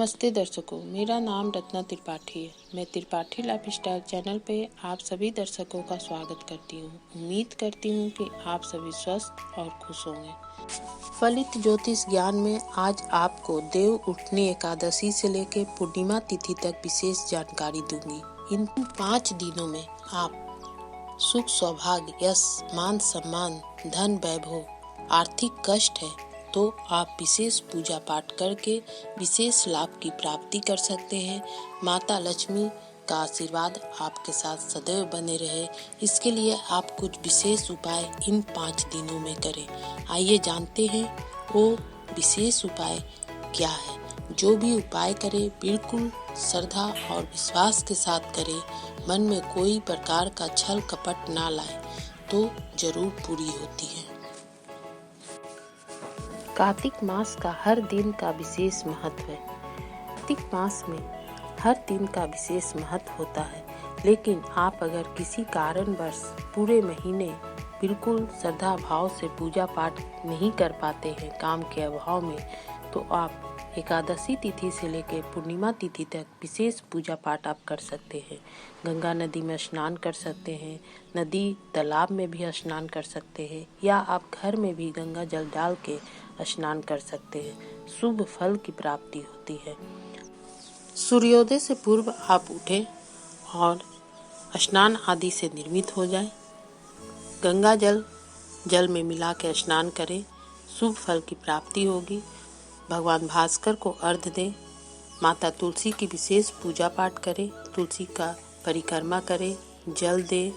नमस्ते दर्शकों, मेरा नाम रत्ना त्रिपाठी है। मैं त्रिपाठी लाइफस्टाइल चैनल पे आप सभी दर्शकों का स्वागत करती हूँ। उम्मीद करती हूँ कि आप सभी स्वस्थ और खुश होंगे। फलित ज्योतिष ज्ञान में आज आपको देव उठनी एकादशी से लेकर पूर्णिमा तिथि तक विशेष जानकारी दूंगी। इन 5 दिनों में आप सुख, सौभाग्य, यश, मान सम्मान, धन, वैभव, आर्थिक कष्ट है तो आप विशेष पूजा पाठ करके विशेष लाभ की प्राप्ति कर सकते हैं। माता लक्ष्मी का आशीर्वाद आपके साथ सदैव बने रहे, इसके लिए आप कुछ विशेष उपाय इन 5 दिनों में करें। आइए जानते हैं वो विशेष उपाय क्या है। जो भी उपाय करें बिल्कुल श्रद्धा और विश्वास के साथ करें। मन में कोई प्रकार का छल कपट ना लाए तो जरूर पूरी होती है। कार्तिक मास का हर दिन का विशेष महत्व है। कार्तिक मास में हर दिन का विशेष महत्व होता है, लेकिन आप अगर किसी कारणवश पूरे महीने बिल्कुल श्रद्धा भाव से पूजा पाठ नहीं कर पाते हैं काम के अभाव में, तो आप एकादशी तिथि से लेकर पूर्णिमा तिथि तक विशेष पूजा पाठ आप कर सकते हैं। गंगा नदी में स्नान कर सकते हैं, नदी तालाब में भी स्नान कर सकते हैं, या आप घर में भी गंगा जल डाल के स्नान कर सकते हैं। शुभ फल की प्राप्ति होती है। सूर्योदय से पूर्व आप उठें और स्नान आदि से निर्मित हो जाएं। गंगा जल में मिला के स्नान करें, शुभ फल की प्राप्ति होगी। भगवान भास्कर को अर्घ्य दें, माता तुलसी की विशेष पूजा पाठ करें, तुलसी का परिक्रमा करें, जल दें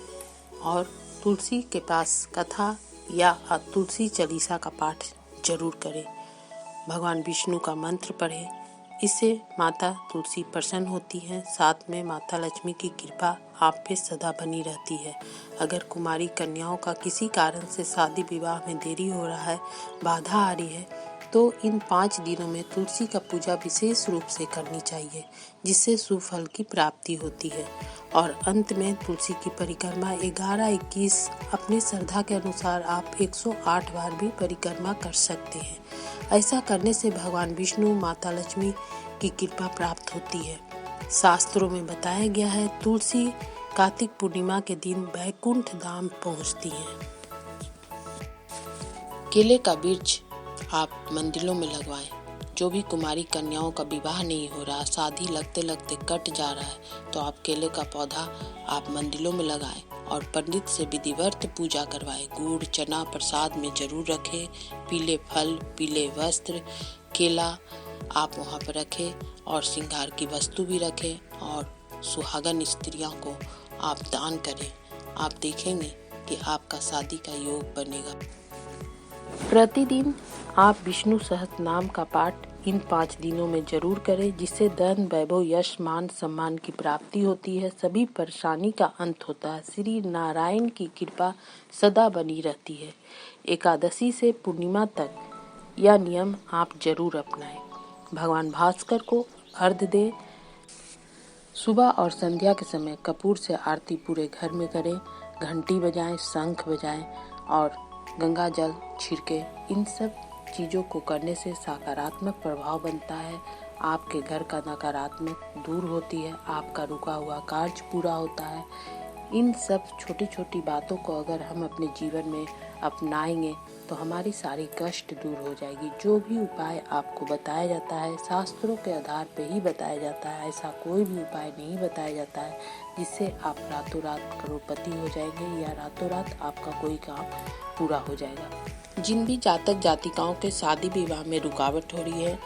और तुलसी के पास कथा या तुलसी चालीसा का पाठ जरूर करें। भगवान विष्णु का मंत्र पढ़ें, इससे माता तुलसी प्रसन्न होती है। साथ में माता लक्ष्मी की कृपा आप पे सदा बनी रहती है। अगर कुमारी कन्याओं का किसी कारण से शादी विवाह में देरी हो रहा है, बाधा आ रही है, तो इन 5 दिनों में तुलसी का पूजा विशेष रूप से करनी चाहिए, जिससे शुभ फल की प्राप्ति होती है। और अंत में तुलसी की परिक्रमा 11-21 अपनी श्रद्धा के अनुसार आप 108 बार भी परिक्रमा कर सकते हैं। ऐसा करने से भगवान विष्णु, माता लक्ष्मी की कृपा प्राप्त होती है। शास्त्रों में बताया गया है तुलसी कार्तिक पूर्णिमा के दिन वैकुंठ धाम पहुँचती है। केले का वृक्ष आप मंदिरों में लगवाएं। जो भी कुमारी कन्याओं का विवाह नहीं हो रहा, शादी लगते लगते कट जा रहा है, तो आप केले का पौधा आप मंदिरों में लगाएं और पंडित से विधिवत पूजा करवाएं। गुड़ चना प्रसाद में जरूर रखें। पीले फल, पीले वस्त्र, केला आप वहाँ पर रखें और श्रृंगार की वस्तु भी रखें और सुहागन स्त्रियों को आप दान करें। आप देखेंगे कि आपका शादी का योग बनेगा। प्रतिदिन आप विष्णु सहस्त्र नाम का पाठ इन 5 दिनों में जरूर करें, जिससे धन, वैभव, यश, मान सम्मान की प्राप्ति होती है। सभी परेशानी का अंत होता है। श्री नारायण की कृपा सदा बनी रहती है। एकादशी से पूर्णिमा तक यह नियम आप जरूर अपनाएं। भगवान भास्कर को अर्घ्य दें। सुबह और संध्या के समय कपूर से आरती पूरे घर में करें। घंटी बजाएं, शंख बजाएं और गंगा जल छिड़के। इन सब चीज़ों को करने से सकारात्मक प्रभाव बनता है। आपके घर का नकारात्मक दूर होती है, आपका रुका हुआ कार्य पूरा होता है। इन सब छोटी छोटी बातों को अगर हम अपने जीवन में अपनाएंगे तो हमारी सारी कष्ट दूर हो जाएगी। जो भी उपाय आपको बताया जाता है शास्त्रों के आधार पर ही बताया जाता है। ऐसा कोई भी उपाय नहीं बताया जाता है जिससे आप रातों रात करोड़पति हो जाएंगे या रातों रात आपका कोई काम पूरा हो जाएगा। जिन भी जातक जातिकाओं के शादी विवाह में रुकावट हो रही है,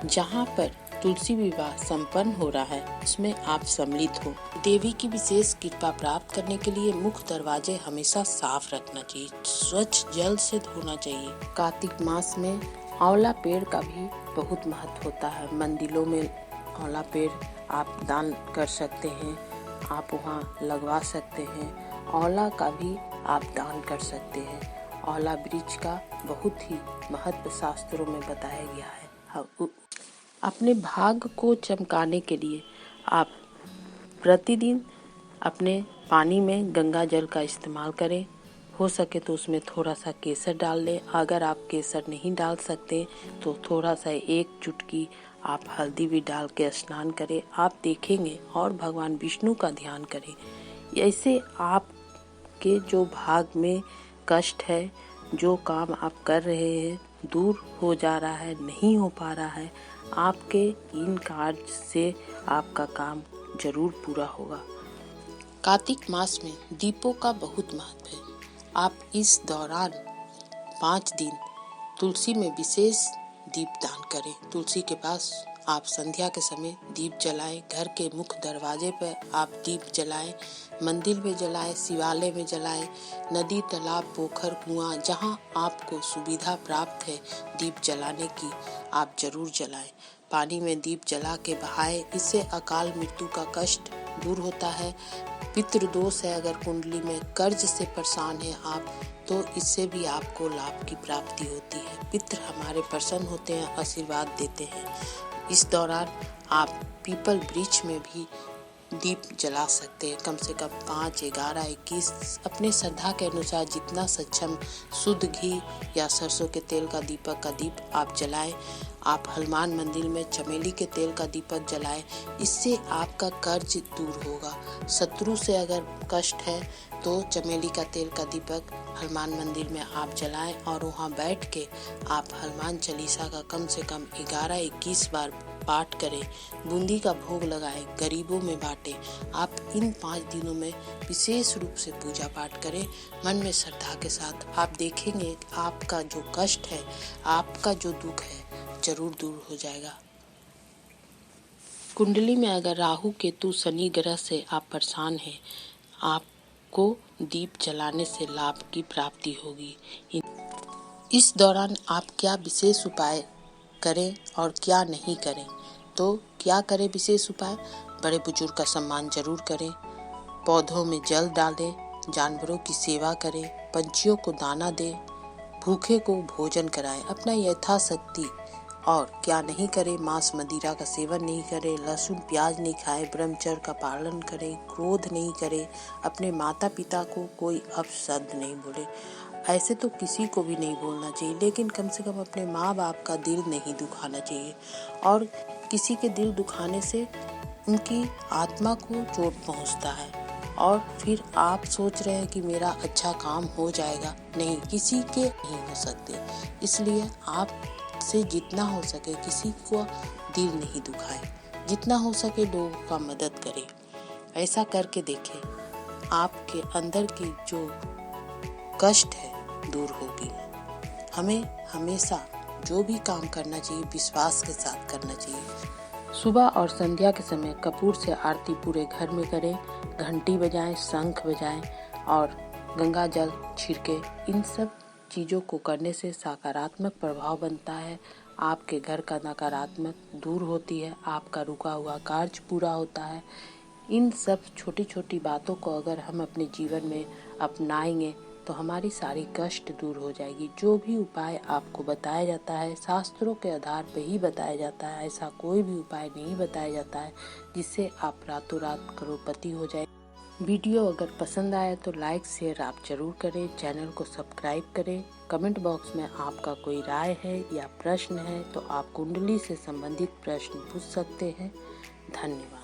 जहाँ पर तुलसी विवाह संपन्न हो रहा है, उसमें आप सम्मिलित हो। देवी की विशेष कृपा प्राप्त करने के लिए मुख्य दरवाजे हमेशा साफ रखना चाहिए, स्वच्छ जल से धोना चाहिए। कार्तिक मास में आंवला पेड़ का भी बहुत महत्व होता है। मंदिरों में आंवला पेड़ आप दान कर सकते हैं, आप वहाँ लगवा सकते हैं। आंवला का भी आप दान कर सकते हैं। आंवला वृक्ष का बहुत ही महत्व शास्त्रों में बताया गया है। अपने भाग्य को चमकाने के लिए आप प्रतिदिन अपने पानी में गंगा जल का इस्तेमाल करें। हो सके तो उसमें थोड़ा सा केसर डाल लें। अगर आप केसर नहीं डाल सकते तो थोड़ा सा 1 चुटकी आप हल्दी भी डाल के स्नान करें, आप देखेंगे, और भगवान विष्णु का ध्यान करें। ऐसे आपके जो भाग में कष्ट है, जो काम आप कर रहे हैं दूर हो जा रहा है, नहीं हो पा रहा है, आपके इन कार्य से आपका काम जरूर पूरा होगा। कार्तिक मास में दीपों का बहुत महत्व है। आप इस दौरान 5 दिन तुलसी में विशेष दीप दान करें। तुलसी के पास आप संध्या के समय दीप जलाएं, घर के मुख्य दरवाजे पर आप दीप जलाएं, मंदिर में जलाएं, शिवालय में जलाएं, नदी, तालाब, पोखर, कुआं, जहां आपको सुविधा प्राप्त है दीप जलाने की, आप जरूर जलाएं। पानी में दीप जला के बहाएं, इससे अकाल मृत्यु का कष्ट दूर होता है। पितृ दोष है, अगर कुंडली में कर्ज से परेशान है आप, तो इससे भी आपको लाभ की प्राप्ति होती है। पितृ हमारे प्रसन्न होते हैं, आशीर्वाद देते हैं। इस दौरान आप पीपल वृक्ष में भी दीप जला सकते हैं। कम से कम 5, 11, 21 अपने श्रद्धा के अनुसार जितना सक्षम शुद्ध घी या सरसों के तेल का दीपक का दीप आप जलाएं। आप हनुमान मंदिर में चमेली के तेल का दीपक जलाएं, इससे आपका कर्ज दूर होगा। शत्रु से अगर कष्ट है तो चमेली का तेल का दीपक हनुमान मंदिर में आप जलाएं और वहां बैठ के आप हनुमान चालीसा का कम से कम 11-21 बार पाठ करें, बूंदी का भोग लगाएं, गरीबों में बांटें। आप इन 5 दिनों में विशेष रूप से पूजा पाठ करें, मन में श्रद्धा के साथ। आप देखेंगे आपका जो कष्ट है, आपका जो दुख है, जरूर दूर हो जाएगा। कुंडली में अगर राहु, केतु, शनि ग्रह से आप परेशान हैं, आपको दीप जलाने से लाभ की प्राप्ति होगी। इस दौरान आप क्या विशेष उपाय करें और क्या नहीं करें? तो क्या करें विशेष उपाय? बड़े बुजुर्ग का सम्मान जरूर करें, पौधों में जल डालें, जानवरों की सेवा करें, पंछियों को दाना दें, भूखे को भोजन कराएं अपना यथाशक्ति। और क्या नहीं करें? मांस मदिरा का सेवन नहीं करें, लहसुन प्याज नहीं खाएं, ब्रह्मचर्य का पालन करें, क्रोध नहीं करें, अपने माता पिता को कोई अपशब्द नहीं बोले। ऐसे तो किसी को भी नहीं बोलना चाहिए, लेकिन कम से कम अपने माँ बाप का दिल नहीं दुखाना चाहिए। और किसी के दिल दुखाने से उनकी आत्मा को चोट पहुँचता है और फिर आप सोच रहे हैं कि मेरा अच्छा काम हो जाएगा। नहीं, किसी के नहीं हो सकते। इसलिए आप से जितना हो सके किसी को दिल नहीं दुखाए, जितना हो सके लोगों का मदद करें। ऐसा करके देखें, आपके अंदर की जो कष्ट है दूर होगी। हमें हमेशा जो भी काम करना चाहिए विश्वास के साथ करना चाहिए। सुबह और संध्या के समय कपूर से आरती पूरे घर में करें, घंटी बजाएं, शंख बजाएं और गंगा जल छिड़के। इन सब चीज़ों को करने से सकारात्मक प्रभाव बनता है, आपके घर का नकारात्मक दूर होती है, आपका रुका हुआ कार्य पूरा होता है। इन सब छोटी छोटी बातों को अगर हम अपने जीवन में अपनाएंगे तो हमारी सारी कष्ट दूर हो जाएगी। जो भी उपाय आपको बताया जाता है शास्त्रों के आधार पर ही बताया जाता है, ऐसा कोई भी उपाय नहीं बताया जाता है जिससे आप रातों रात करोड़पति हो जाए। वीडियो अगर पसंद आए तो लाइक शेयर आप जरूर करें, चैनल को सब्सक्राइब करें। कमेंट बॉक्स में आपका कोई राय है या प्रश्न है तो आप कुंडली से संबंधित प्रश्न पूछ सकते हैं। धन्यवाद।